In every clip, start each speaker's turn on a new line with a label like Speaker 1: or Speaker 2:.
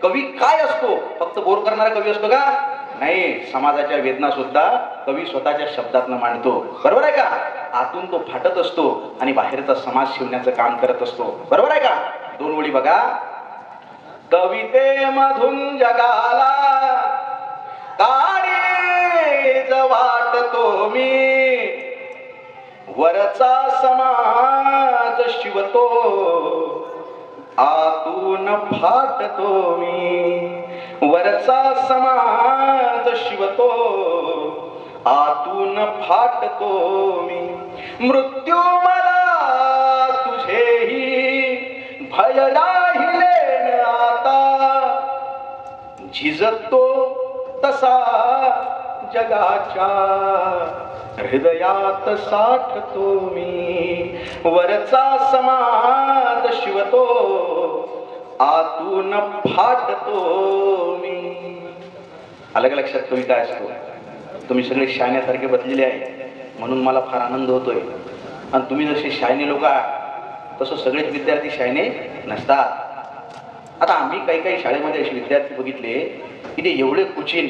Speaker 1: कवी काय असतो? फक्त बोर करणारा कवी असतो का? नाही, समाजाच्या वेदना सुद्धा कवी स्वतःच्या शब्दातनं मांडतो. बरोबर आहे का? आतून तो फाटत असतो आणि बाहेरचा समाज शिवण्याचं काम करत असतो. बरोबर आहे का? दोन ओळी बघा. कवितेमधून जगाला काळीज वाटतो मी, वरचा समाज शिवतो, आतून फाटतो मी. वरचा समाज शिवतो, आतून फाटतो मी. मृत्यू मला तुझेही भय राहिले आता, झिजतो तसा जगाच्या हृदयात साठतो मी. वरचा समाज शिवतो, आतून फाटतो मी. अलग लक्षात कवी काय असतो? तुम्ही सगळे शहाण्यासारखे बसलेले आहे म्हणून मला फार आनंद होतोय. आणि तुम्ही जसे शहाणे लोक आहात तसं सगळेच विद्यार्थी शहाणे नसतात. आता आम्ही काही काही शाळेमध्ये असे विद्यार्थी बघितले की ते एवढे कुचीन.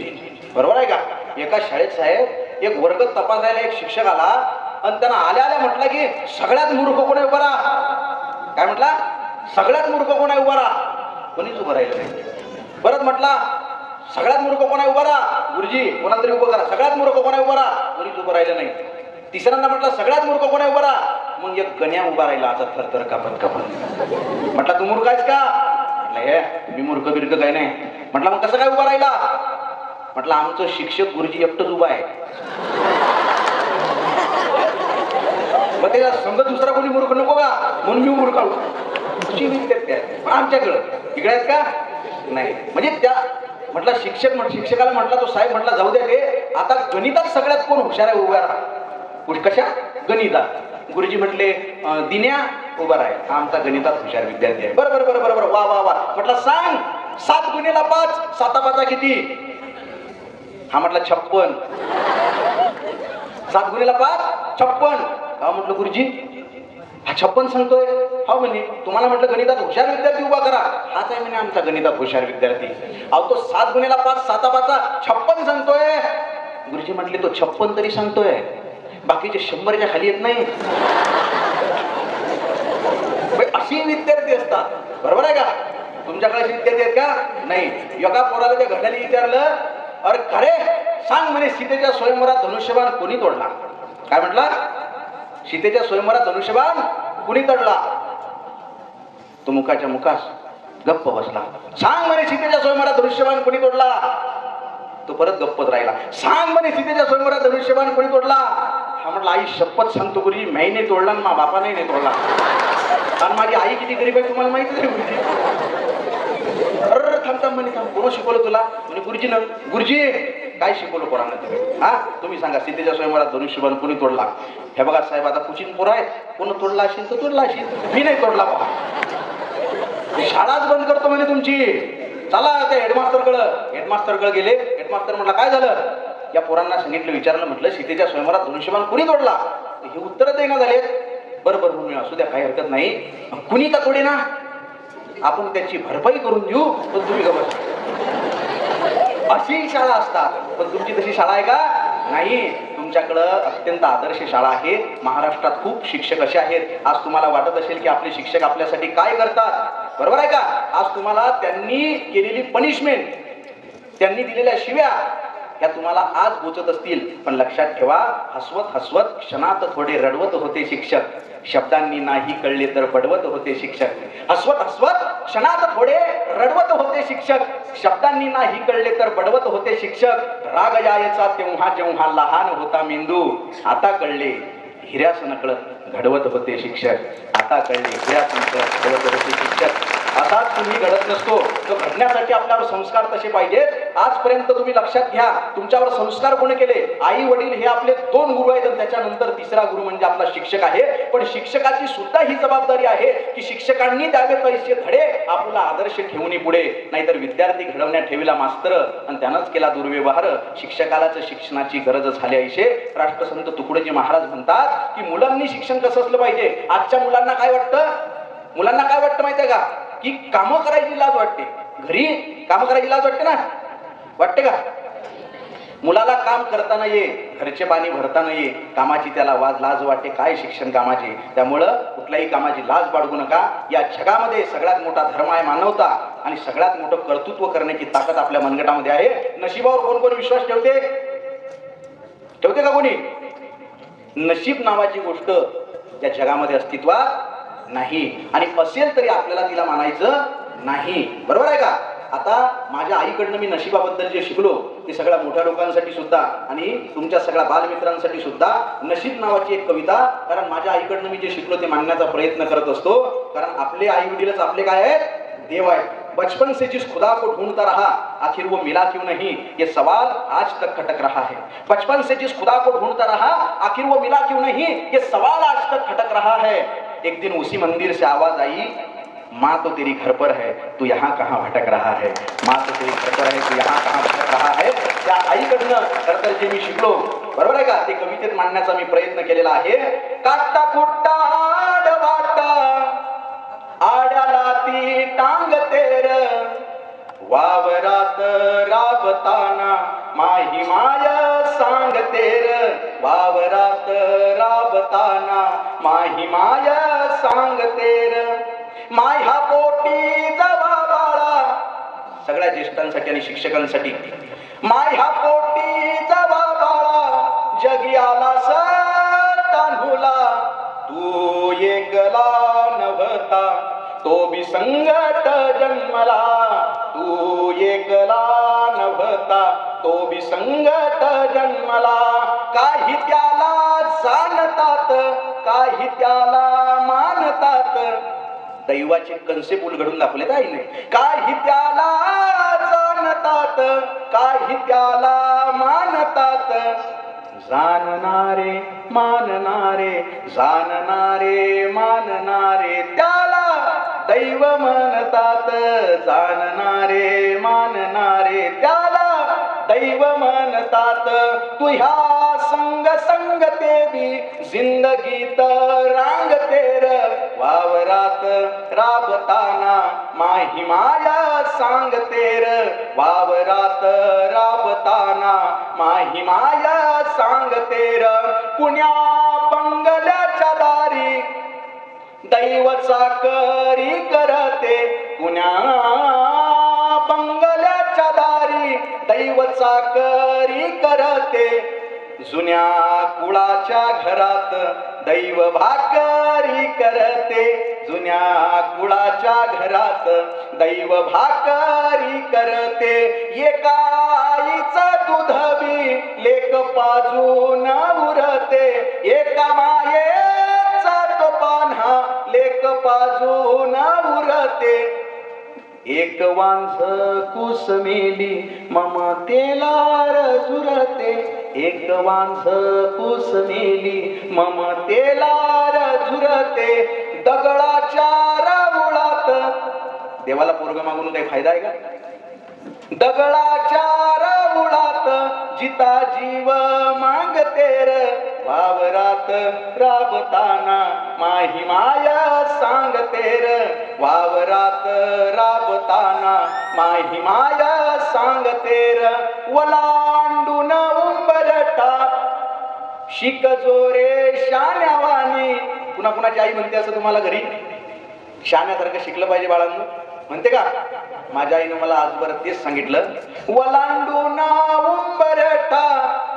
Speaker 1: बरोबर आहे का? एका शाळेत साहेब एक वर्ग तपासायला एक शिक्षक आला आणि त्यांना आल्या आल्या म्हटलं की सगळ्यात मूर्ख कोण आहे उभा राहा. काय म्हटला? सगळ्यात मूर्ख कोण आहे उभा राहा. कोणीच उभं राहिलं नाही. परत म्हटला सगळ्यात मूर्ख कोण आहे उभा राहा. गुरुजी कोणाला तरी उभं करा. सगळ्यात मूर्ख कोण आहे उभा राहा. कोणीच उभं राहिलं नाही. तिसऱ्यांदा म्हटलं सगळ्यात मूर्ख कोण आहे उभा राहा. मग एक गण्या उभा राहिला आता थरथर कापत कापत. म्हटलं तू मूर्ख आहेस का? म्हटलं हे मी मूर्ख बिर्ख काय नाही. म्हटलं मग कसं काय उभा राहिला? म्हटलं आमचं शिक्षक गुरुजी एकटंच उभा आहे. मग त्याला समजा दुसरा कोणी मूर्ख नको का म्हणून मी मूर्ख आलो. आमच्याकडं इकडे आहेत का? नाही. म्हणजे त्या म्हटलं शिक्षकाला म्हटला तो साहेब म्हटला जाऊ द्या ते आता गणितात सगळ्यात कोण हुशार आहे उभा राहा. कशा? गणितात. गुरुजी म्हटले दिन्या उभा राहा. हा आमचा गणितात हुशार विद्यार्थी आहे. बरोबर बरोबर बरोबर वा वा वा. म्हटलं सांग 7 गुणिले 5 7 5 किती? हा म्हटलं 56. 7 गुणिले 5 56. हा म्हटलं गुरुजी हा 56 सांगतोय. हा म्हणे तुम्हाला म्हटलं गणितात हुशार विद्यार्थी उभा करा. हाच आहे म्हणे आमचा गणितात हुशार विद्यार्थी. अहो तो 7 गुणिले 5 7 5 56 सांगतोय. गुरुजी म्हटले तो 56 तरी सांगतोय, बाकीचे 100च्या खाली येत नाही. अशी विद्यार्थी असतात. बरोबर आहे का? तुमच्याकडे असे विद्यार्थी आहेत का? नाही. एका पोराला त्या घड्याने विचारलं अरे खरे सांग म्हणे सीतेच्या स्वयंवरात धनुष्यबाण कोणी तोडला? काय म्हटला? सीतेच्या स्वयंवरात धनुष्यबाण कुणी तोडला? तो मुखाच्या मुखास गप्प बसला. सांग म्हणे सीतेच्या स्वयंवरात धनुष्यबाण कोणी तोडला? तो परत गप्पच राहिला. सांग म्हणे सीतेच्या स्वयंवरात धनुष्यबाण कोणी तोडला? हा म्हटलं आई शपथ सांगतो गुरुजी मी नाही तोडला आणि मा बापाने नाही तोडला. कारण माझी आई किती गरीब आहे तुम्हाला माहिती आहे गुरुजी. अरे थांबता म्हणे थांब कोण शिकवलं तुला? म्हणजे गुरुजी ना. गुरुजी काय शिकवलं पोरांना तुम्ही? हा तुम्ही सांगा सीतेच्या स्वयंवरात धनुष्यबाण कोणी तोडला? हे बघा साहेब आता कुचिन पोर आहे. कोण तोडला असेल तर तोडला असेल. मी नाही तोडला. शाळाच बंद करतो म्हणे तुमची. चला त्या हेडमास्टरकडे गेले. हेडमास्टर म्हटलं काय झालं? या पोरांना सांगितलं विचारलं म्हटलं सीतेच्या स्वयंवरात धनुष्यबाण कुणी तोडला? हे उत्तर देण्यात आले. बरोबर म्हणून असू द्या काही हरकत नाही. कुणी का तोडे ना आपण त्याची भरपाई करून देऊ पण तुम्ही गमत. अशी शाळा असतात. पण तुमची तशी शाळा आहे का? नाही. तुमच्याकडं अत्यंत आदर्श शाळा आहे. महाराष्ट्रात खूप शिक्षक असे आहेत. आज तुम्हाला वाटत असेल की आपले शिक्षक आपल्यासाठी काय करतात. बरोबर आहे का? आज तुम्हाला त्यांनी केलेली पनिशमेंट, त्यांनी दिलेल्या शिव्या ह्या तुम्हाला आज गोचत असतील. पण लक्षात ठेवा हसवत हसवत क्षणात थोडे रडवत होते शिक्षक. शब्दांनी नाही कळले तर बडवत होते शिक्षक. हसवत हसवत क्षणात थोडे रडवत होते शिक्षक. शब्दांनी नाही कळले तर बडवत होते शिक्षक. राग यायचा तेव्हा जेव्हा लहान होता मेंदू. आता कळले हिऱ्यास नकळत घडवत होते शिक्षक. आता कळले हिऱ्यास नकळत घडवत होते शिक्षक. असाच तुम्ही घडत नसतो. तो घडण्यासाठी आपल्यावर संस्कार तसे पाहिजेत. आजपर्यंत तुम्ही लक्षात घ्या तुमच्यावर संस्कार कोणी केले? आई वडील हे आपले 2 गुरु आहेत आणि त्याच्यानंतर तिसरा गुरु म्हणजे आपला शिक्षक आहे. पण शिक्षकाची सुद्धा ही जबाबदारी आहे की शिक्षकांनी द्यावे तैसे धडे आपला आदर्श ठेवून पुढे. नाहीतर विद्यार्थी घडवण्यात ठेविला मास्तर आणि त्यानंच केला दुर्व्यवहार. शिक्षकालाच शिक्षणाची गरज झाली आहे. राष्ट्रसंत तुकडोजी महाराज म्हणतात की मुलांनी शिक्षण कसं असलं पाहिजे. आजच्या मुलांना काय वाटतं? मुलांना काय वाटतं माहिती आहे का? की कामं करायची लाज वाटते. घरी काम करायची लाज वाटते ना, वाटते का? मुलाला काम करताना ये, घरचे पाणी भरताना ये, कामाची त्याला लाज वाटते, काय शिक्षण कामाचे. त्यामुळं कुठल्याही कामाची लाज बाळगू नका. या जगामध्ये सगळ्यात मोठा धर्म आहे मानवता, आणि सगळ्यात मोठं कर्तृत्व करण्याची ताकद आपल्या मनगटामध्ये आहे. नशिबावर कोण कोण विश्वास ठेवते? ठेवते का कोणी? नशीब नावाची गोष्ट या जगामध्ये अस्तित्वात नाही, आणि असेल तरी आपल्याला तिला मानायचं नाही. बरोबर आहे का? आता माझ्या आईकडनं मी नशिबाबद्दल जे शिकलो ते सगळ्या मोठ्या लोकांसाठी सुद्धा आणि तुमच्या सगळ्या बालमित्रांसाठी सुद्धा नशीब नावाची एक कविता. कारण माझ्या आईकडनं मी जे शिकलो ते मानण्याचा प्रयत्न करत असतो. कारण आपले आई वडीलच आपले काय आहेत? देव आहेत. बचपन से जिस खुदा को ढूंढता रहा आखिर वो मिला क्यों नहीं, ये सवाल आज तक खटक रहा है. बचपन से जिस खुदा को ढूंढता रहा आखिर वो मिला क्यों नहीं, ये सवाल आज तक खटक रहा है. एक दिन उसी मंदिर से आवाज आई, माँ तो तेरी घर पर है, तू यहाँ कहाँ भटक रहा है. माँ तो तेरी घर पर है, तू यहाँ कहाँ भटक रहा है. त्या आईकडनं खरं जे मी शिकलो, बरोबर आहे का, ते कवितेत मांडण्याचा मी प्रयत्न केलेला आहे. काटा कुट्टा आडवाटा आड्याला ती टांगते र, वावरात राबताना माही माय सांगते र, वावरात राबताना माही माय सांगते र. माह्या पोटी जवा बाळा, सगळ्या ज्येष्ठांसाठी आणि शिक्षकांसाठी, माह्या पोटी जवा बाळा, जगी आला तान्हुला, तू एकला नव्हता तो बी संगट जन्मला, तू एकला नव्हता तो बी संगट जन्मला. काही त्याला जाणतात, काही त्याला मानतात, दैवाचे कन्सेप्ट उलगडून दाखवले आईने. काही त्याला जाणतात, काही त्याला मानतात, जाणणारे मानणारे, जाणणारे मानणारे त्याला दैव म्हणतात, जाणणारे मानणारे त्याला दैव म्हणतात. तू ह्या संग संगते बी जिंदगीत रांगते र, वावरात राबताना माही माया सांगते र, वावरात राबताना माही माया सांगते र. पुण्या बंगल्याच्या दारी दैव चाकरी करते, पुण्या बंगल्याच्या दारी दैव चाकरी करते, जुन्या कुळाच्या घरात दैव भाकरी करते, जुन्या कुळाच्या घरात दैव भाकरी करते. एका आईचा दूध बी लेक पाजून उरते, एका मायेचा तो पान्हा लेक पाजून उरते. एक वांझ कुस मेली ममतेला रजुरते, एक वांझ कुस मेली ममतेला रजुरते. दगडाच्या राऊळात, देवाला पोरग मागून काही फायदा आहे का? दगडाच्या राऊळात जिता जीव मागते र, वावरात राबताना माही माया सांगते र, वावरात राबताना माही माया सांगते र. वलांडून उंबरटा शिक जोरे शाण्यावानी. पुन्हा कुणाची आई म्हणते असं तुम्हाला घरी? शाण्यासारखं शिकलं पाहिजे बाळांनो, म्हणते का? माझ्या आईनं मला आजवर तेच सांगितलं, वलांडून उंबरटा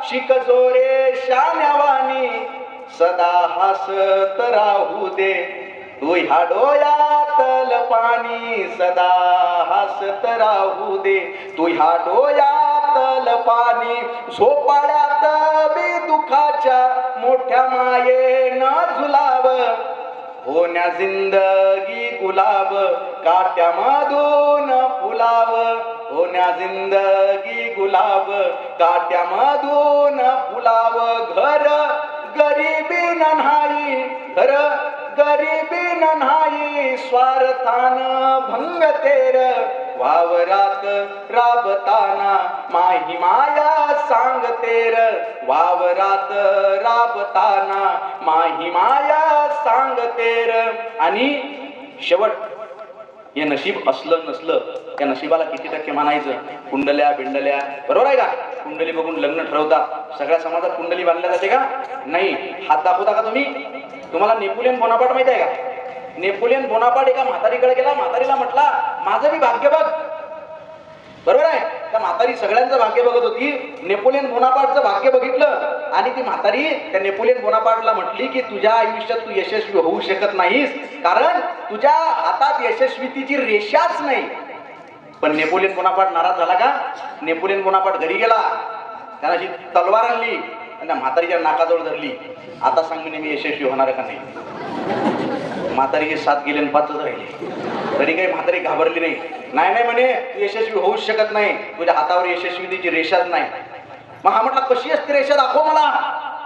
Speaker 1: शिक जोरे शाण्यावानी, सदा हसत राहू दे तू ह्या डोळ्यातल पाणी, सदा हसत राहू दे तू ह्या डोळ्यातल पाणी. झोपाळ्यात बी दुखाच्या मोठ्या मायेनं झुलाव, होण्या जिंदगी गुलाब काट्यामधून फुलाव, होण्या जिंदगी गुलाब काट्यामधून फुलाव. घर गरिबी नाही, घर गरिबी नाही, स्वार्थान भंगते र, वावरात राबताना माही माया सांगते र, वावरात राबताना माही माया सांगते र. आणि शेवट हे नशीब असलं नसलं, त्या नशिबाला किती टक्के मानायचं? कुंडल्या बिंडल्या, बरोबर आहे का? कुंडली बघून लग्न ठरवतात. सगळ्या समाजात कुंडली बांधल्या जाते का? नाही. हात दाखवता का तुम्ही? तुम्हाला नेपोलियन बोनापार्ट माहिती आहे का? नेपोलियन बोनापार्ट एका म्हातारीकडे गेला, म्हातारीला म्हटला माझं बी भाग्य बघ. बरोबर आहे? त्या म्हातारी सगळ्यांचं भाग्य बघत होती, नेपोलियन बोनापार्टचं भाग्य बघितलं आणि ती म्हातारी त्या नेपोलियन बोनापार्टला म्हटली की तुझ्या आयुष्यात तू यशस्वी होऊ शकत नाहीस, कारण तुझ्या हातात यशस्वीतीची रेषाच नाही. पण नेपोलियन बोनापार्ट नाराज झाला का? नेपोलियन बोनापार्ट घरी गेला, त्याला अशी तलवार आणली आणि त्या म्हातारीच्या नाकाजवळ धरली. आता सांग मी यशस्वी होणार का नाही? म्हातारीचे 7 गेले आणि 5च राहिले. तरी काही म्हातारी घाबरली नाही. नाही नाही म्हणे, तू यशस्वी होऊच शकत नाही, तुझ्या हातावर यशस्वीतीची रेषाच नाही. मग हा म्हटला कशी असते रेषा, दाखव मला.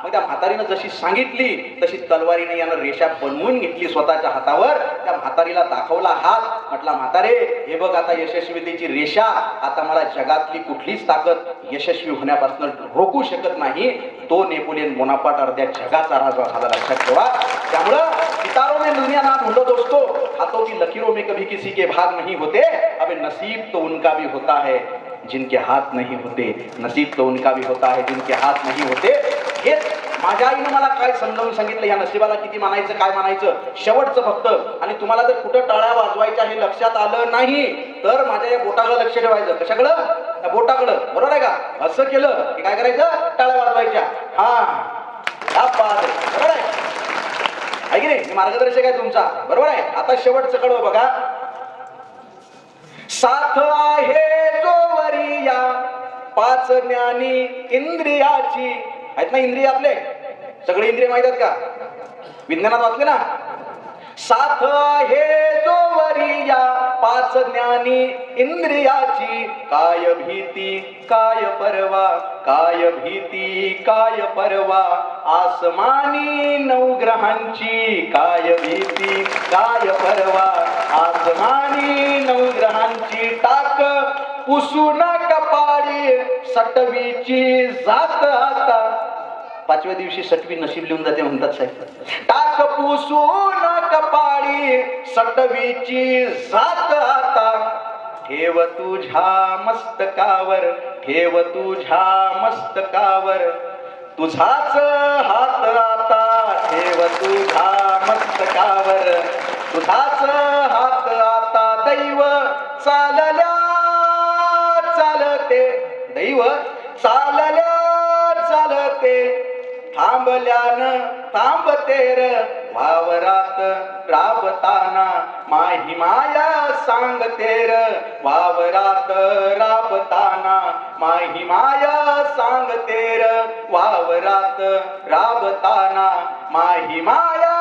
Speaker 1: मग त्या म्हातारीनं जशी सांगितली तशी तलवारीने यानं रेषा बनवून घेतली स्वतःच्या हातावर. त्या म्हातारीला दाखवला हात, म्हटला म्हातारे हे बघ आता यशस्वीतेची रेषा. आता मला जगातली कुठलीच ताकद यशस्वी होण्यापासून रोखू शकत नाही. तो नेपोलियन बोनापार्ट अर्ध्या जगाचा राजा झाला, लक्षात ठेवा. त्यामुळं सितारों में दुनिया ना ढूंढो दोस्तों, हाथों की लकीरों में कभी किसी के भाग नहीं होते. अबे नसीब तो उनका भी होता है जिनके हात नहीं होते. नसीब तो उनका भी होता है जिनके हात नहीं होते. हे माझ्या आईनं मला काय समजावून सांगितलं, या नशिबाला किती मानायचं, काय मानायचं. शेवटचं फक्त, आणि तुम्हाला जर कुठं टाळ्या वाजवायच्या हे लक्षात आलं नाही तर माझ्या या बोटाकडे लक्ष ठेवायचं. कशाकडं? त्या बोटाकडं. बरोबर आहे का? असं केलं की काय करायचं? टाळ्या वाजवायच्या. बरोबर आहे की नाही? मार्गदर्शक आहे तुमचा. बरोबर आहे. आता शेवटचं कडवं बघा. साथ आहे जोवरी या 5 ज्ञानी इंद्रियाची. आहेत ना इंद्रिय आपले? सगळे इंद्रिय माहित आहेत का? विज्ञानात वाचले ना? साथ आहे जोवरी या 5 ज्ञानी इंद्रियाची. काय भीती काय परवा, काय भीती काय परवा, आसमानी 9 ग्रहांची. काय भीती काय परवा, आसमानी 9 ग्रहांची. टाक पुसून कपाळी 6वीची जात आता. 5व्या दिवशी 6वी नशीब लिहून जाते म्हणतात साहेब. टाक पुसून कपाळी 6वीची जात आता. ठेव तुझ्या मस्तकावर, ठेव तुझ्या मस्तकावर तुझाच हात आता. ठेव तुझ्या मस्तकावर तुझाच हात आता. दैव चालल्या चालते, दैव चालल्या चालते, थांबल्यानं थांबतेर वावरात राबताना. माही माया सांगतेर वावरात राबताना. माही माया सांगतेर वावरात राबताना. माही माया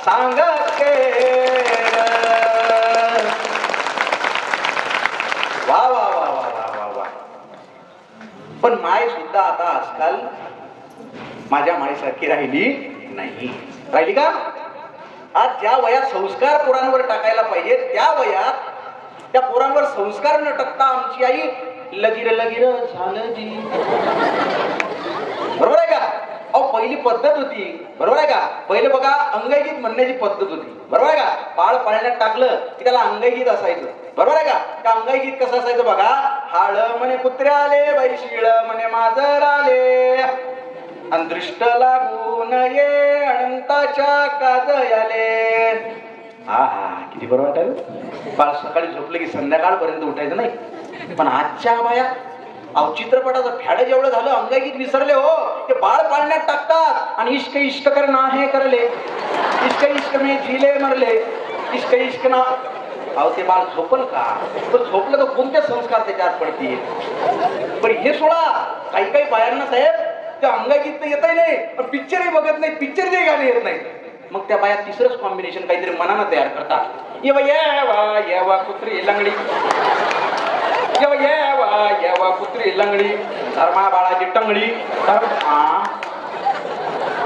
Speaker 1: सांगतेर. वा वा वा वा वा वा. पण माय सुद्धा आता आजकाल माझ्या मायेसारखी राहिली नाही. राहिली का? आज ज्या वयात संस्कार पोरांवर टाकायला पाहिजे त्या वयात त्या पोरांवर संस्कार न टाकता आमची आई लगीर लगीर झालं जी. बरोबर आहे का? अहो पहिली पद्धत होती. बरोबर आहे का? पहिले बघा अंगैगीत म्हणण्याची पद्धत होती. बरोबर आहे का? बाळ पाळण्यात टाकलं की त्याला अंगैगीत असायचं. बरोबर आहे का? त्या अंगैगीत कसं असायचं बघा. हाळ म्हणे कुत्रे आले, बैशिळ म्हणे मांजर आले, अंदृष्ट लागू नये अनंताच्या काजयाले. हा किती बरं वाटायला. बाळ सकाळी झोपलं की संध्याकाळपर्यंत उठायचं नाही. पण आजच्या बाया अहो चित्रपटाचं फॅड जेवढं झालं अंगगीत विसरले हो. ते बाळ पाळण्यात टाकतात आणि इश्क इश्क कर ना हे करले, इश्क इश्क में झिले मरले, इश्क इश्क ना. अहो ते बाळ झोपल का? तर झोपलं तर कोणते संस्कार त्याच्यात पडतील? पण हे सोडा, काही काही बायांना साहेब ते अंगगीत तर येतही नाही, पण पिक्चरही बघत नाही, पिक्चरचे गाणे येत नाही. मग त्या बाया तिसरंच कॉम्बिनेशन काहीतरी मनानं तयार करतात. येवा येवा येवा कुत्री लंगडी, येवा येवा येवा कुत्री लंगडी, धर्मा बाळाची टंगडी.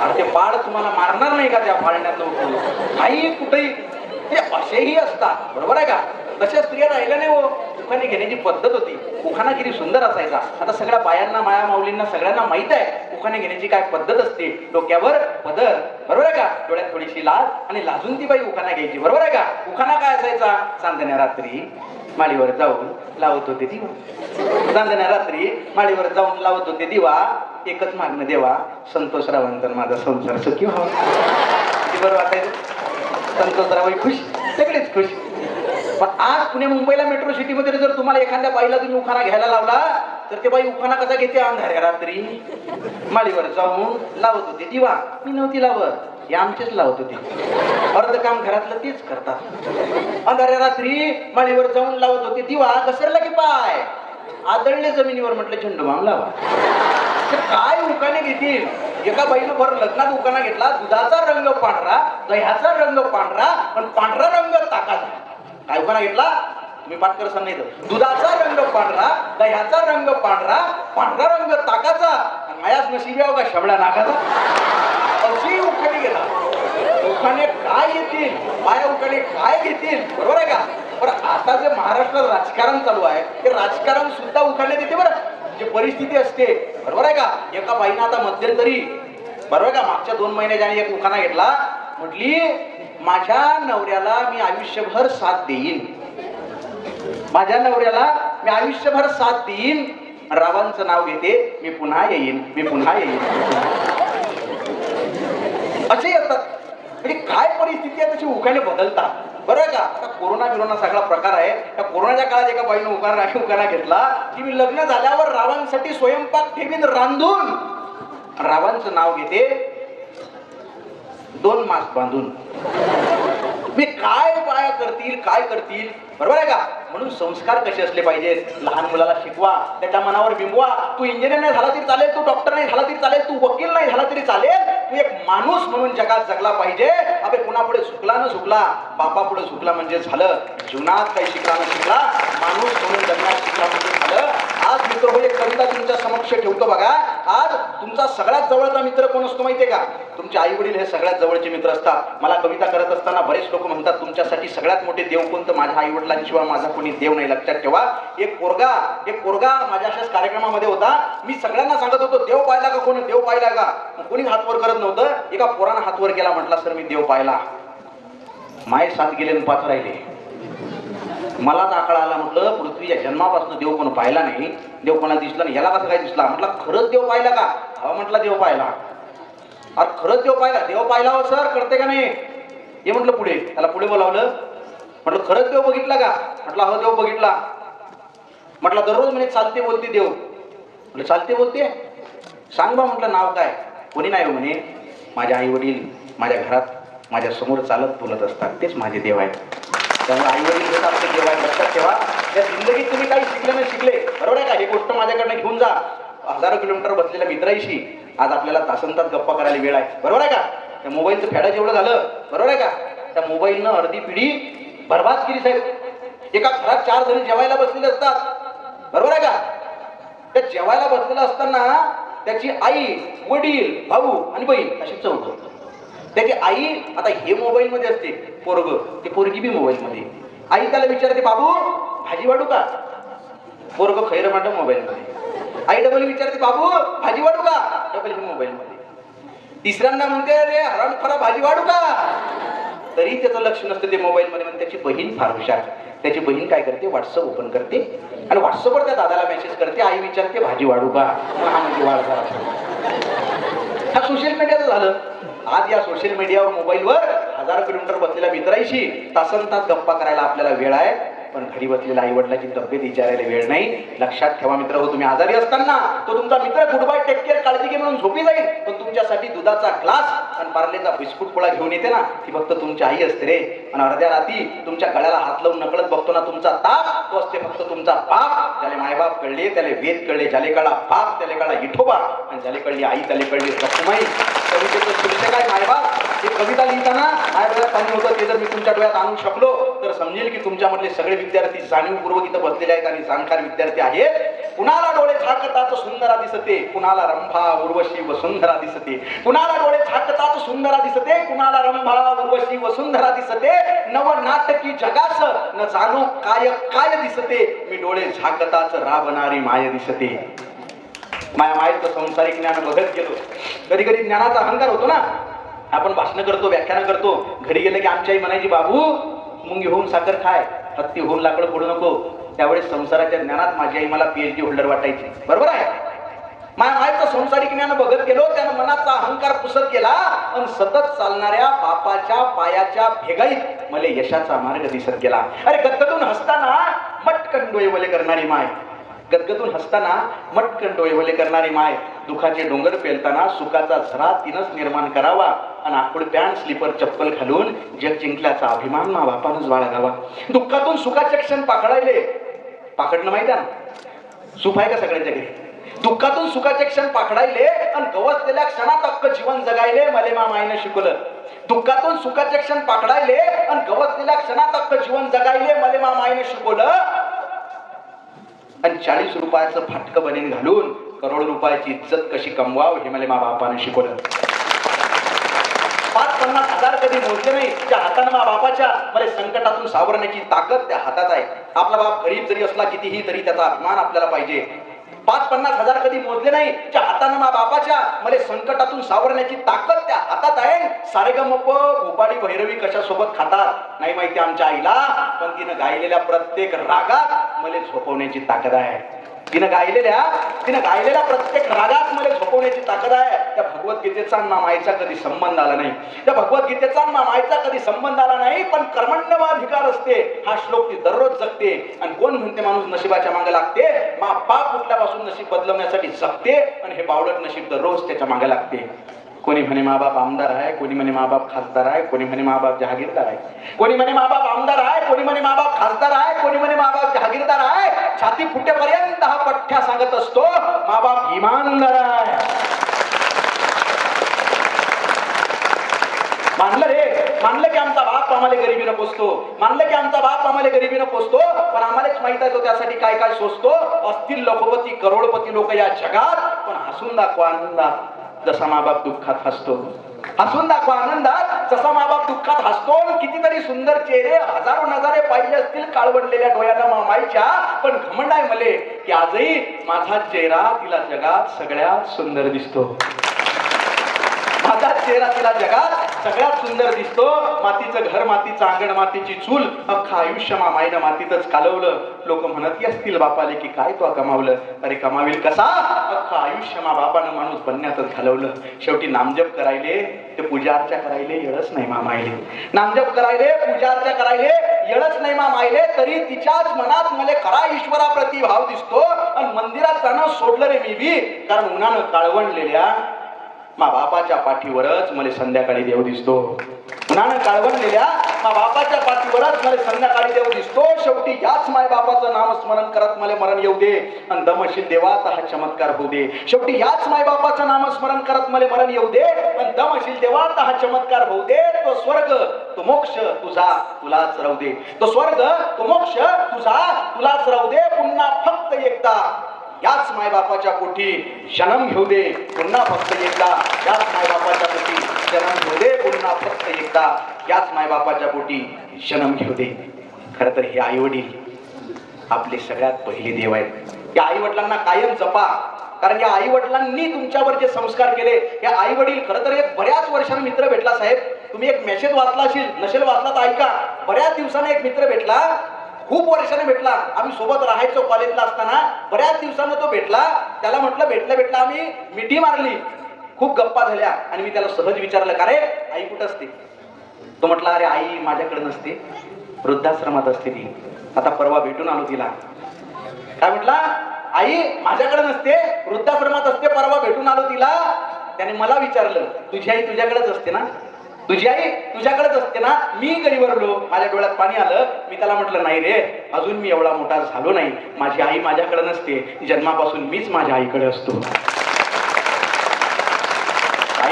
Speaker 1: अरे ते बाळ तुम्हाला मारणार नाही का त्या पाळण्यात? काही कुठेही ते असेही असतात. बरोबर आहे का? तशा स्त्रिया राहिल्या नाही हो. उखाणे घेण्याची पद्धत होती. उखाणा किती सुंदर असायचा. आता सगळ्या बायांना, माया माऊलींना सगळ्यांना माहित आहे उखाणे घेण्याची काय पद्धत असते. डोक्यावर पदर, बरोबर आहे का, डोळ्यात थोडीशी लाज आणि लाजून ती बाई उखाणा घ्यायची, बरोबर आहे का. उखाणा काय असायचा, चांदण्या रात्री माळीवर जाऊन लावत होते दिवा, चांदण्या रात्री माळीवर जाऊन लावत होते दिवा, एकच मागणं देवा, संतोषरावांचा माझा संसार सुखी व्हावा. किती बरं वाटायचं. संतोषरावही खुश, सगळेच खुश. पण आज पुणे मुंबईला मेट्रो सिटीमध्ये जर तुम्हाला एखाद्या बाईला तुम्ही उखाणा घ्यायला लावला तर ते बाई उखाणा कसा घेते, अंधाऱ्या रात्री माळीवर जाऊन लावत होते दिवा. मी नव्हती लावत, हे आमचेच लावत होते. अर्ध काम घरातलं तेच करतात. अंधाऱ्या रात्री माळीवर जाऊन लावत होते दिवा, घसरला की पाय आदळले जमिनीवर, म्हटलं झेंडूबाम लावा. काय उखाणे घेतील. एका बाईनं भर लग्नात उखाणा घेतला, दुधाचा रंग पांढरा, दह्याचा रंग पांढरा, पण पांढरा रंग ताकाचा. काय उखाणा घेतला तुम्ही पाठ करत नाही तर, दुधाचा रंग पांढरा, दह्याचा रंग पांढरा, पांढरा रंग ताकाचा, मायाच नशिबी का शबळा नाकाचा. अशी उखाणे गेला. उखाणे काय येतील, माया उखाणे काय घेतील, बरोबर आहे का. पण आता जे महाराष्ट्रात राजकारण चालू आहे ते राजकारण सुद्धा उखाणे देते बरं. जे परिस्थिती असते, बरोबर आहे का. एका बाईनं आता मध्यंतरी, बरोबर आहे का, मागच्या 2 महिन्याच्या एक उखाणा घेतला. म्हटली माझ्या नवऱ्याला मी आयुष्यभर साथ देईन, माझ्या नवऱ्याला मी आयुष्यभर साथ देईन, रावांचं नाव घेते मी पुन्हा येईन, मी पुन्हा येईन. असे येतात. म्हणजे काय परिस्थिती आहे तशी उखाणे बदलतात, बरोबर का. आता कोरोना बिरोना सगळा प्रकार आहे. त्या कोरोनाच्या काळात एका बाईनं उखाणा घेतला की मी लग्न झाल्यावर रावांसाठी स्वयंपाक ठेवीन रांधून, रावांचं नाव घेते 2 मास बांधून. मी काय पाया करतील, काय करतील, बरोबर आहे का. म्हणून संस्कार कसे असले पाहिजेत. लहान मुलाला शिकवा, त्याच्या मनावर बिंबवा. तू इंजिनियर नाही झाला तरी चालेल, तू डॉक्टर नाही झाला तरी चालेल, तू वकील नाही झाला तरी चालेल, तू एक माणूस म्हणून जगात जगला पाहिजे. अबे कुणापुढे सुकला न सुकला, बापापुढे सुकला म्हणजे झालं. जीवनात काही शिकला न शिकला, माणूस म्हणून जगण्यात शिकला म्हणजे झालं. आज मित्र हो, एक कविता तुमच्या समक्ष ठेवतो बघा. आज तुमचा सगळ्यात जवळचा मित्र कोण असतो माहितीये का. तुमचे आई वडील हे सगळ्यात जवळचे मित्र असतात. मला कविता करत असताना बरेच लोक म्हणतात तुमच्यासाठी सगळ्यात मोठे देव कोणतं, माझ्या आई वडिलांशिवाय माझा कोणी देव नाही. लक्षात ठेवा. एक पोरगा माझ्या अशाच कार्यक्रमामध्ये होता. मी सगळ्यांना सांगत होतो देव पाहिला का, कोणी देव पाहिला का. कोणीच हात वर करत नव्हतं. एका पोरानं हात वर केला, म्हटला सर मी देव पाहिला. माय 7 गेले आणि 5 राहिले. मला दाखला आला. म्हटलं पृथ्वीच्या जन्मापासून देव कोण पाहिला नाही, देव कोणाला दिसला नाही, याला कसं काय दिसला. म्हटलं खरंच देव पाहिला का. हा म्हटला देव पाहिला. अरे खरंच देव पाहिला. देव पाहिला हो सर, कळते का नाही. हे म्हटलं पुढे, त्याला पुढे बोलावलं. म्हटलं खरंच देव बघितला का. म्हटलं हो देव बघितला. म्हटलं दररोज म्हणे चालते बोलते देव. म्हटलं चालते बोलते, सांग बा. म्हटलं नाव काय. कोणी नाही हो म्हणे, माझे आई वडील माझ्या घरात माझ्या समोर चालत बोलत असतात, तेच माझे देव आहेत. त्यामुळे आई वडील जसं आपले देव आहेत. लक्षात ठेवा. या जिंदगीत तुम्ही काही शिकले नाही शिकले, बरोबर आहे का. ही गोष्ट माझ्याकडनं घेऊन जा. हजारो किलोमीटर बसलेल्या मित्रांशी आज आपल्याला तासनतास गप्पा करायला वेळ आहे, बरोबर आहे का. त्या मोबाईलचं फेडा जेवढं झालं, बरोबर आहे का. त्या मोबाईलनं अर्धी पिढी बरबाद केली साहेब. एका घरात 4 जण जेवायला बसलेले असतात, बरोबर आहे का. त्या जेवायला बसलेलं असताना त्याची आई, वडील, भाऊ आणि बहीण अशी 4. त्याची आई आता हे मोबाईल मध्ये असते, पोरग ते पोरगी बी मोबाईल मध्ये. आई त्याला विचारते बाबू भाजी वाढू का. पोरग खैर म्हणतो मोबाईल मध्ये. आई डबल विचारते बाबू भाजी वाढू का. डबल हे मोबाईल मध्ये. तिसऱ्यांदा म्हणते अरे हराम खरा भाजी वाढू का. तरी त्याचं लक्ष नसतं ते मोबाईल मध्ये. म्हणजे त्याची बहीण फार हुशार. त्याची बहीण काय करते, व्हॉट्सअप ओपन करते आणि व्हॉट्सअपवर त्या दादाला मेसेज करते. आई विचारते भाजी वाढू का. हा म्हणजे वाढ झाला. हा सोशल मीडियाचं झालं. आज या सोशल मीडियावर मोबाईलवर हजारो किलोमीटर बसलेल्या मित्रांशी तासनतास गप्पा करायला आपल्याला वेळ आहे, पण घरी बसलेल्या आई वडिलांची तब्येत विचारायला वेळ नाही. लक्षात ठेवा मित्र हो, तुम्ही आजारी असताना तो तुमचा मित्र गुड बाय टेक केअर काळजी घे म्हणून झोपी जाईल, पण तुमच्यासाठी दुधाचा ग्लास आणि पार्लेचा बिस्कुट पोळा घेऊन येते ना, ती फक्त तुमची आई असते रे. आणि अर्ध्या रात्री तुमच्या गळ्याला हात लावून नकळत बघतो ना तुमचा ताप, तो असते फक्त तुमचा बाप. ज्याला मायबाप कळले त्याला वेद कळले, ज्याला कळला बाप त्याला कळला विठोबा, आणि ज्याला कळली आई त्याला कळली रखुमाई. कवितेचं शीर्षक आहे मायबाप. ही कविता लिहिताना माझ्या डोळ्यात पाणी होतं. ते जर मी तुमच्या डोळ्यात आणू शकलो तर समजेल की तुमच्यामधले सगळे विद्यार्थी जाणीवपूर्वक इथं बसलेले आहेत आणि जाणकार विद्यार्थी आहेत. कुणाला डोळे झाकताच सुंदरा दिसते, कुणाला रंभा उर्वशी वसुंधरा दिसते. कुणाला डोळे झाकताच सुंदरा दिसते, कुणाला रंभा उर्वशी वसुंधरा दिसते. नव नाटकी जगास न जाणो काय काय दिसते, मी डोळे झाकताच राबणारी माय दिसते. माया मायेचं संसारिक ज्ञान बघत गेलो. कधी कधी ज्ञानाचा अहंकार होतो ना. आपण भाषण करतो, व्याख्यान करतो, घरी गेले की आमची आई म्हणायची, बाबू मुंगी होऊन साखर खाय, हत्ती होऊन लाकड फोडू नको. त्यावेळेस संसाराच्या ज्ञानात माझी आई मला PhD होल्डर वाटायची. बरोबर आहे. माझ्या मायेचं संसारिक ज्ञान बघत गेलो, त्यानं मनाचा अहंकार पुसत गेला आणि सतत चालणाऱ्या बापाच्या पायाच्या भेगाईत मला यशाचा मार्ग दिसत गेला. अरे गदगदून हसताना मटकन डोळे वले करणारी माय, गदगदून हसताना मटकन डोळे वले करणारी माय, दुखाचे डोंगर पेलताना सुखाचा झरा तिनंच निर्माण करावा आणि आखूड पॅन्ट स्लीपर चप्पल घालून जग जिंकल्याचा अभिमान मा बापानच बाळगावा. दुःखातून सुखाचे क्षण पाखडायले, पाखडणं माहिती आहे ना, सुख आहे का सगळ्यांच्या घरी. दुःखातून सुखाचे क्षण पाखडायले आणि गवसलेल्या क्षणात अख्ख जीवन जगायले मले मा मायनं शिकवलं. दुःखातून सुखाचे क्षण पाखडायले आणि गवसलेल्या क्षणात अख्ख जीवन जगायले मले मा मायनं शिकवलं. आणि 40 रुपयाचं फाटकं बनेन घालून करोड रुपयाची इज्जत कशी कमवाव हे मला मा बापाने शिकवलं. 5-50 हजार कधी मोजले नाही, त्या हाताने मा बापाच्या मला संकटातून सावरण्याची ताकद त्या हातात आहे. आपला बाप गरीब जरी असला कितीही तरी त्याचा अभिमान आपल्याला पाहिजे. 5-50 हजार कधी मोजले नाही, त्या हाताने मा बापाच्या मला संकटातून सावरण्याची ताकद त्या हातात आहे. सारेगमप भोपाळी भैरवी कशा सोबत खातात नाही माहिती आमच्या आईला, पण तिनं गायलेल्या प्रत्येक रागात मला झोपवण्याची ताकद आहे. तिनं गायलेल्या प्रत्येक रागात मला झोपवण्याची ताकद आहे. त्या भगवद्गीतेचा मामाईचा कधी संबंध आला नाही, त्या भगवद्गीतेचा मामाईचा कधी संबंध आला नाही. पण कर्मण्यवाधिकार असते हा श्लोक ती दररोज जगते. आणि कोण म्हणते माणूस नशिबाच्या मागे लागते, मा बाप उठल्यापासून नशीब बदलवण्यासाठी जगते आणि हे बावळट नशीब दररोज त्याच्या मागे लागते. कोणी म्हणे मा बाप आमदार आहे, कोणी म्हणे मा बाप खासदार आहे, कोणी म्हणे मा बाप जहागीरदार आहे. कोणी म्हणे मा बाप आमदार आहे, कोणी म्हणे मा बाप खासदार आहे, कोणी म्हणे मा बाप जहागीरदार आहे. छाती फुटेपर्यंत हा पठ्ठ्या सांगत असतो मा बाप इमानदार आहे. मानलं की आमचा बाप आम्हाला गरिबीनं पोसतो, मानलं की आमचा बाप आम्हाला गरिबीनं पोसतो. पण आम्हालाच माहित आहे तो त्यासाठी काय काय सोसतो. असतील लखोपती करोडपती लोक या जगात, पण हसून दाखवा आनंदात जसा मा बाप दुःखात हसतो. हसून दाखवा आनंदात जसा मा बाप दुःखात हसतो. कितीतरी सुंदर चेहरे हजारो नजारे पाहिजे असतील काळवडलेल्या डोळ्याला मामाईच्या, पण घमंड आहे मले की आजही माझा चेहरा तिला जगात सगळ्यात सुंदर दिसतो. माझा चेहरा तिला जगात सगळ्यात सुंदर दिसतो. मातीचं घर, मातीचं अंगण, मातीची चूल, अख्खा आयुष्य मामाईनं मातीतच कालवलं. लोक म्हणत असतील बापाले की काय तो कमावलं. अरे कमावील कसा, अख्खा आयुष्य मा बापानं माणूस बनण्यातच घालवलं. शेवटी नामजप करायले ते पूजा अर्चा करायले येळच नाही मामाईले. नामजप करायले पूजा अर्चा करायले येळच नाही मामाईले. तरी तिच्याच मनात मला खरा ईश्वराप्रती भाव दिसतो. आणि मंदिरात जाणं सोडलं रे मी बी, कारण उन्हानं काळवणलेल्या मा बापाच्या पाठीवरच मला संध्याकाळी देव दिसतो. उन्हानं काळवणलेल्या मा बापाच्या पाठीवरच मला संध्याकाळी देव दिसतो. शेवटी याच माय बापाचं नामस्मरण करत मला मरण येऊ दे आणि दमशील देवात हा चमत्कार होऊ दे. शेवटी याच माय बापाचं नामस्मरण करत मला मरण येऊ दे आणि दमशील देवात हा चमत्कार होऊ दे. तो स्वर्ग तो मोक्ष तुझा तुलाच राहू दे. तो स्वर्ग तो मोक्ष तुझा तुलाच राहू दे. पुन्हा फक्त एकदा याच मायबापाच्या पोटी जन्म घेऊ दे. पुन्हा फक्त एकदा याच मायबापाच्या पोटी जन्म घेऊ दे. पुन्हा फक्त एकदा याच मायबापाच्या पोटी जन्म घेऊ दे. खर तर हे आई वडील आपले सगळ्यात पहिले देव आहेत. या आई वडिलांना कायम जपा, कारण या आई वडिलांनी तुमच्यावर जे संस्कार केले. या आई वडील खरं तर एक बऱ्याच वर्षांनी मित्र भेटला साहेब. तुम्ही एक मेसेज वाचला असेल, नसेल वाचला तर ऐका. बऱ्याच दिवसाने एक मित्र भेटला, खूप वर्षाने भेटला. आम्ही सोबत राहायचो कॉलेजला असताना. बऱ्याच दिवसानं तो भेटला. त्याला म्हटलं भेटल्या आम्ही मिठी मारली, खूप गप्पा झाल्या. आणि मी त्याला सहज विचारलं का रे आई कुठं असते. तो म्हटला अरे आई माझ्याकडे नसते, वृद्धाश्रमात असते ती. आता परवा भेटून आलो तिला. काय म्हटला, आई माझ्याकडे नसते, वृद्धाश्रमात असते, परवा भेटून आलो तिला. त्याने मला विचारलं तुझी आई तुझ्याकडेच असते ना, तुझी आई तुझ्याकडेच असते ना. मी गरीवरलो, माझ्या डोळ्यात पाणी आलं. मी त्याला म्हटलं नाही रे, अजून मी एवढा मोठा झालो नाही. माझी आई माझ्याकडे नसते, जन्मापासून मीच माझ्या आईकडे असतो.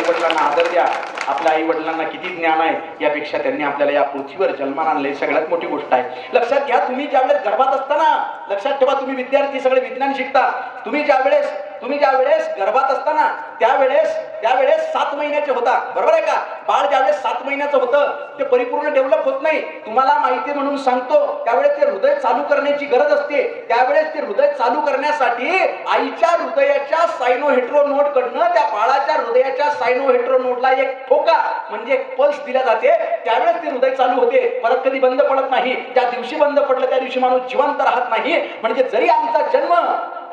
Speaker 1: आई वडिलांना आदर द्या. आपल्या आई वडिलांना किती ज्ञान आहे यापेक्षा त्यांनी आपल्याला या पृथ्वीवर जन्माला आणले सगळ्यात मोठी गोष्ट आहे. लक्षात घ्या, तुम्ही ज्यावेळेस गर्भात असताना, लक्षात ठेवा, तुम्ही विद्यार्थी सगळे विज्ञान शिकता, तुम्ही ज्यावेळेस गर्भात असताना त्यावेळेस 7 महिन्याचे होता, बरोबर आहे का? बाळ ज्यावेळेस 7 महिन्याचं होतं ते परिपूर्ण डेव्हलप होत नाही. तुम्हाला माहिती म्हणून सांगतो, त्यावेळेस ते हृदय चालू करण्याची गरज असते. त्यावेळेस ते हृदय चालू करण्यासाठी आईच्या हृदयाच्या सायनोहेट्रो नोड कडनं त्या बाळाच्या हृदयाच्या सायनोहेट्रो नोडला एक ठोका म्हणजे एक पल्स दिला जाते. त्यावेळेस ते हृदय चालू होते, परत कधी बंद पडत नाही. ज्या दिवशी बंद पडलं त्या दिवशी माणूस जिवंत राहत नाही. म्हणजे जरी आमचा जन्म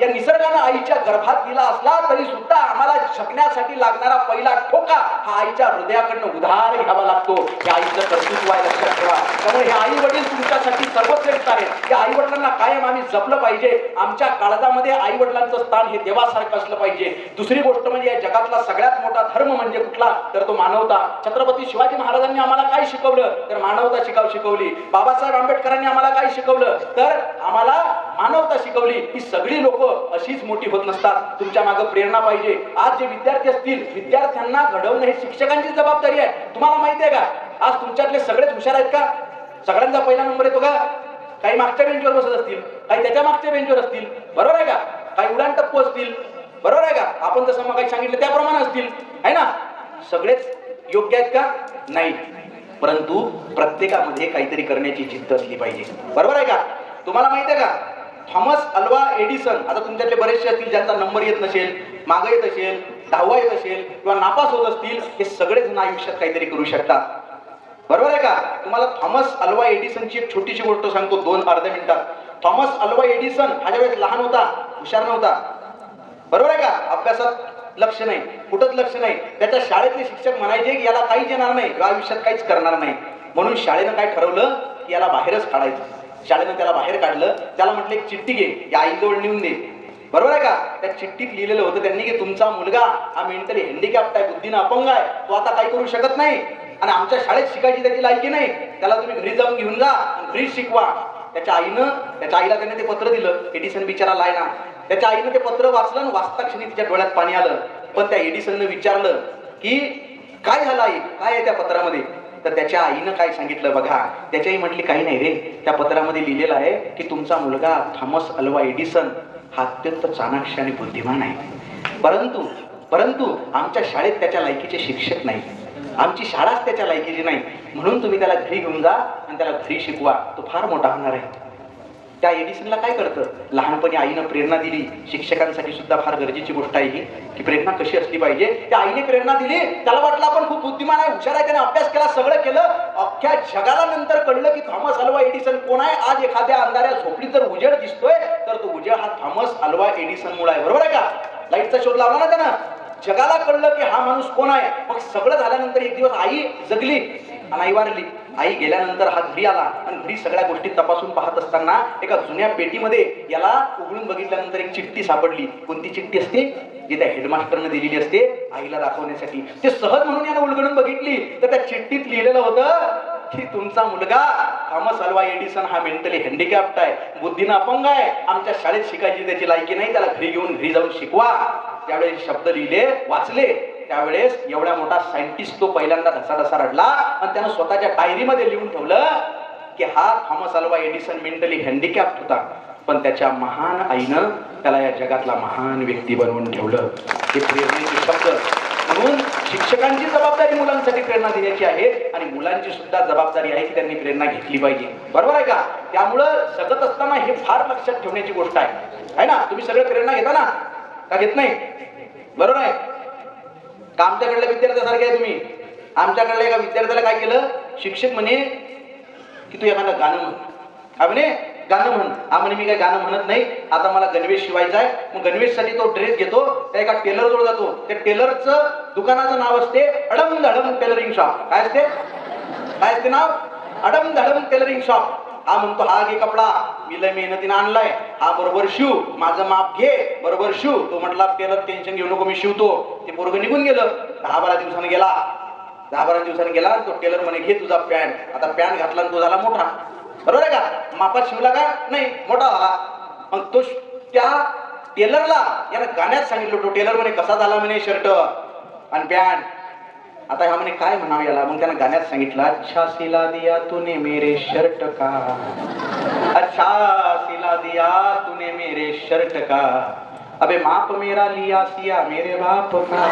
Speaker 1: या निसर्गानं आईच्या गर्भात दिला असला तरी सुद्धा आम्हाला जगण्यासाठी लागणारा पहिला ठोका हा आईच्या हृदयाकडनं उधार घ्यावा लागतो. हे आईचं कर्तृत्व आहे, लक्षात ठेवा. त्यामुळे हे आई वडील तुमच्यासाठी सर्वश्रेष्ठ आहेत. या आई वडिलांना कायम आम्ही जपलं पाहिजे. आमच्या काळजामध्ये आई वडिलांचं स्थान हे देवासारखं असलं पाहिजे. दुसरी गोष्ट म्हणजे या जगातला सगळ्यात मोठा धर्म म्हणजे कुठला, तर तो मानवता. छत्रपती शिवाजी महाराजांनी आम्हाला काय शिकवलं, तर मानवता शिकवली. बाबासाहेब आंबेडकरांनी आम्हाला काय शिकवलं, तर आम्हाला मानवता शिकवली. ही सगळी लोक अशीच मोठी होत नसतात. तुमच्या मागे प्रेरणा पाहिजे. आज जे विद्यार्थी असतील, विद्यार्थ्यांना घडवणं हे शिक्षकांची जबाबदारी आहे. तुम्हाला माहिती आहे का, आज तुमच्यातले सगळेच हुशार आहेत का? सगळ्यांचा पहिला नंबर येतो का? काही मागच्या बेंचवर बसत असतील, काही त्याच्या मागच्या बेंचवर असतील, बरोबर आहे का? काही उडान टप्पू असतील, बरोबर आहे का? आपण जसं मग काही सांगितलं त्याप्रमाणे असतील, आहे ना? सगळेच योग्य आहेत का? नाही. परंतु प्रत्येकामध्ये काहीतरी करण्याची जिद्द असली पाहिजे, बरोबर आहे का? तुम्हाला माहिती आहे का, थॉमस अल्वा एडिसन, आता तुमच्यातले बरेचसे असतील ज्यांचा नंबर येत नसेल, मागे येत असेल, 10वा येत असेल किंवा नापास होत असतील, हे सगळे जण आयुष्यात काहीतरी करू शकतात, बरोबर आहे का? तुम्हाला थॉमस अल्वा एडिसनची एक छोटीशी गोष्ट सांगतो 2 अर्ध्या मिनिटात. थॉमस अल्वा एडिसन हा ज्यावेळेस लहान होता, हुशार नव्हता, बरोबर आहे का? अभ्यासात लक्ष नाही, कुठंच लक्ष नाही. त्याच्या शाळेतले शिक्षक म्हणायचे की याला काहीच येणार नाही, आयुष्यात काहीच करणार नाही. म्हणून शाळेनं काय ठरवलं की याला बाहेरच काढायचं. शाळेनं त्याला बाहेर काढलं. त्याला म्हटलं एक चिठ्ठी घे, या आईजवळ नेऊन दे, बरोबर आहे का? त्या चिठ्ठीत लिहिलेलं होतं त्यांनी की तुमचा मुलगा हा मेंटली हँडिकॅप्ट आहे, बुद्धीनं अपंग आहे, तो आता काही करू शकत नाही आणि आमच्या शाळेत शिकायची त्याची लायकी नाही. त्याला तुम्ही घरी जाऊन घेऊन जा आणि घरी शिकवा. त्याच्या आईला त्याने ते पत्र दिलं. एडिसन बिचारा लायना. त्याच्या आईनं ते पत्र वाचलं आणि वाचता क्षणी तिच्या डोळ्यात पाणी आलं. पण त्या एडिसननं विचारलं की काय झालं आई, काय आहे त्या पत्रामध्ये? तर त्याच्या आईनं काय सांगितलं बघा. त्याची आई म्हटली काही नाही रे, त्या पत्रामध्ये लिहिलेलं आहे की तुमचा मुलगा थॉमस अल्वा एडिसन हा अत्यंत चाणाक्ष आणि बुद्धिमान आहे, परंतु आमच्या शाळेत त्याच्या लायकीचे शिक्षक नाही, आमची शाळाच त्याच्या लायकीची नाही. म्हणून तुम्ही त्याला घरी घेऊन जा आणि त्याला घरी शिकवा, तो फार मोठा होणार आहे. त्या एडिसनला काय कळतं, लहानपणी आईनं प्रेरणा दिली. शिक्षकांसाठी सुद्धा फार गरजेची गोष्ट आहे ही, की प्रेरणा कशी असली पाहिजे. त्या आईने प्रेरणा दिली, त्याला वाटलं आपण खूप बुद्धिमान आहे, हुशार आहे, त्याने अभ्यास केला, सगळं केलं. अख्ख्या जगाला नंतर कळलं की थॉमस अल्वा एडिसन कोण आहे. आज एखाद्या अंधाऱ्या झोपडीत जर उजेड दिसतोय तर तो उजेड हा थॉमस अल्वा एडिसन मुळे आहे, बरोबर आहे का? लाईटचा शोध लावला ना त्यानं, जगाला कळलं की हा माणूस कोण आहे. मग सगळं झाल्यानंतर एक दिवस आई जगली आणि आई वारली. आई गेल्यानंतर हा घरी आला आणि घरी सगळ्या गोष्टी तपासून पाहत असताना एका जुन्या पेटीमध्ये याला उघडून बघितल्यानंतर एक चिठ्ठी सापडली. कोणती चिठ्ठी असते? जी त्या हेडमास्टरने दिलेली असते आईला दाखवण्यासाठी. ते सहज म्हणून यानं उलगडून बघितली तर त्या चिठ्ठीत लिहिलेलं होतं की तुमचा मुलगा थॉमस अल्वा एडिसन हा मेंटली हँडिकॅप्ट आहे, बुद्धीनं अपंग आहे, आमच्या शाळेत शिकायची त्याची लायकी नाही, त्याला घरी जाऊन शिकवा. त्यावेळेस शब्द लिहिले, वाचले, त्यावेळेस एवढा मोठा सायंटिस्ट तो पहिल्यांदा ढसाढसा रडला आणि त्यानं स्वतःच्या डायरीमध्ये लिहून ठेवलं की हा थॉमस अल्वा एडिसन मेंटली हँडिकॅप्ट होता, पण त्याच्या महान आईनं त्याला या जगातला महान व्यक्ती बनवून ठेवलं. हे प्रेरणेचे शब्द. म्हणून शिक्षकांची जबाबदारी मुलांसाठी प्रेरणा देण्याची आहे आणि मुलांची सुद्धा जबाबदारी आहे की त्यांनी प्रेरणा घेतली पाहिजे, बरोबर आहे का? त्यामुळं जगत असताना हे फार लक्षात ठेवण्याची गोष्ट आहे ना. तुम्ही सगळे प्रेरणा घेता ना, का घेत नाही? बरोबर आहे का? आमच्याकडल्या विद्यार्थ्यासारखे आहे तुम्ही. आमच्याकडल्या एका विद्यार्थ्याला काय केलं, शिक्षक म्हणे की तू एखादं गाणं म्हण. हा म्हणे गाणं म्हण. हा म्हणे मी काय गाणं म्हणत नाही, आता मला गणवेश शिवायचा आहे. मग गणवेशसाठी तो ड्रेस घेतो, त्या एका टेलर जवळ जातो. त्या टेलरचं दुकानाचं नाव असते अडम धडम टेलरिंग शॉप. काय असते नाव? अडम धडम टेलरिंग शॉप. हा म्हणतो हा घे कपडा, मी लय मेहनतीनं आणलाय, हा बरोबर शिव, माझं माप घे, बरोबर शिव. तो म्हटला टेलर टेन्शन घेऊ नको, मी शिवतो. ते पोरगं निघून गेलं. 10-12 दिवसानं गेला. तो टेलर म्हणे घे तुझा पॅन्ट. आता पॅन्ट घातला आणि तो झाला मोठा, बरोबर आहे का? मापात शिवला का? नाही, मोठा झाला. मग तो त्या टेलरला यानं गाण्यात सांगितलं. तो टेलर म्हणे कसा झाला म्हणे शर्ट आणि पॅन्ट. आता ह्या म्हणे काय म्हणावं याला, मग त्यानं गाण्यात सांगितलं, अच्छा सिला दिया तूने मेरे शर्ट का, अच्छा सिला दिया तूने मेरे शर्ट का, अबे माप मेरा लिया सिया मेरे बाप का.